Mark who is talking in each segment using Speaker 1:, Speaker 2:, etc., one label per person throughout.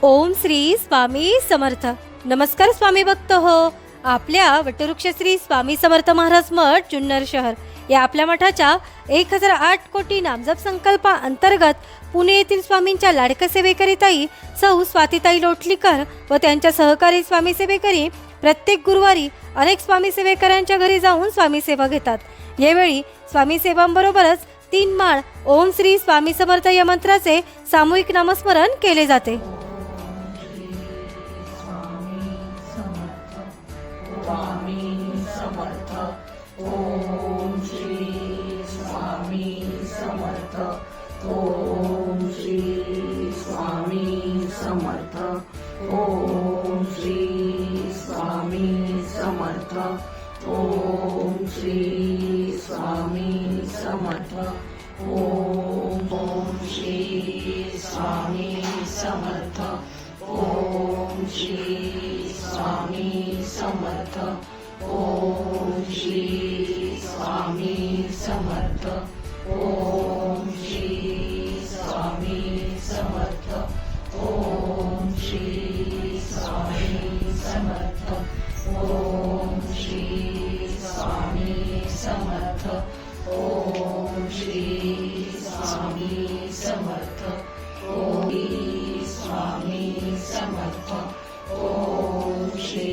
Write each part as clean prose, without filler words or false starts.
Speaker 1: ओम श्री स्वामी समर्थ. नमस्कार स्वामी भक्त हो. आपल्या वटवृक्ष श्री स्वामी समर्थ महाराज मठ जुन्नर शहर या आपल्या मठाच्या 1008 कोटी नामजप संकल्पा अंतर्गत पुणे येथील स्वामींच्या लाडक्या सेवेकरीताई सौ स्वातीताई लोटलीकर व त्यांच्या सहकारी स्वामी सेवेकरी प्रत्येक गुरुवारी अनेक स्वामी सेवेकरांच्या घरी जाऊन स्वामी सेवा घेतात. यावेळी स्वामी सेवांबरोबरच 3 माळ ओम श्री स्वामी समर्थ या मंत्राचे सामूहिक नामस्मरण केले जाते.
Speaker 2: स्वामी समर्थ. ओम श्री स्वामी समर्थ. ओम श्री स्वामी समर्थ. ओम श्री स्वामी समर्थ. ओम श्री स्वामी समर्थ. ओम श्री स्वामी समर्थ. ओम श्री स्वामी समर्थ. ओम श्री स्वामी समर्थ. ओम श्री स्वामी समर्थ. ओम श्री स्वामी समर्थ. ओम श्री स्वामी समर्थ. ओम श्री स्वामी समर्थ. ओम स्वामी समर्थ. ओम श्री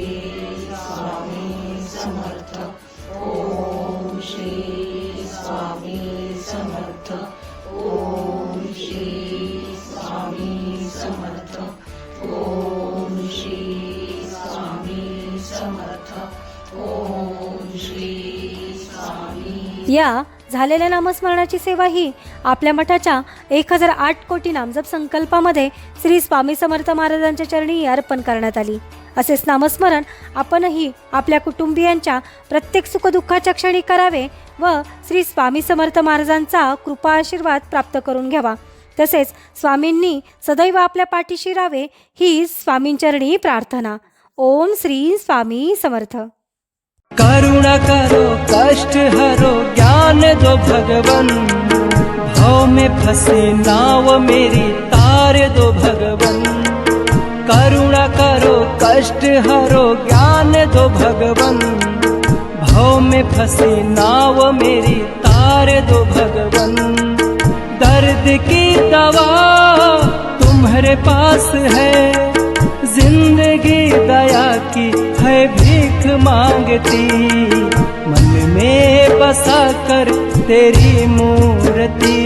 Speaker 2: स्वामी समर्थ. ओम श्री स्वामी समर्थ. ओम श्री स्वामी समर्थ. ओम श्री स्वामी समर्थ. ओम श्री स्वामी.
Speaker 1: या झालेल्या नामस्मरणाची सेवा ही आपल्या मठाच्या 1008 कोटी नामजप संकल्पामध्ये श्री स्वामी समर्थ महाराजांच्या चरणी अर्पण करण्यात आली. असेच नामस्मरण आपणही आपल्या कुटुंबियांच्या प्रत्येक सुखदुःखाच्या क्षणी करावे व श्री स्वामी समर्थ महाराजांचा कृपा आशीर्वाद प्राप्त करून घ्यावा. तसेच स्वामींनी सदैव आपल्या पाठीशी राहावे ही स्वामींचरणी प्रार्थना. ओम श्री स्वामी समर्थ.
Speaker 3: करुणा करो कष्ट हरो ज्ञान दो भगवन, भव में फंसे नाव मेरी तार दो भगवन. करुणा करो कष्ट हरो ज्ञान दो भगवन, भव में फंसे नाव मेरी तार दो भगवन. दर्द की दवा तुम्हारे पास है, जिंदगी दया की है भीख मांगती. मन में बसा कर तेरी मूर्ति,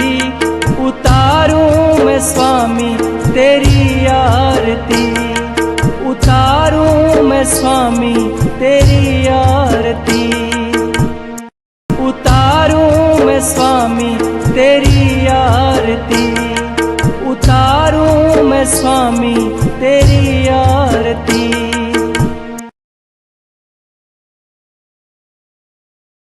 Speaker 3: उतारूं मैं स्वामी तेरी आरती. उतारूं मैं स्वामी तेरी आरती. उतारूं मैं स्वामी तेरी आरती.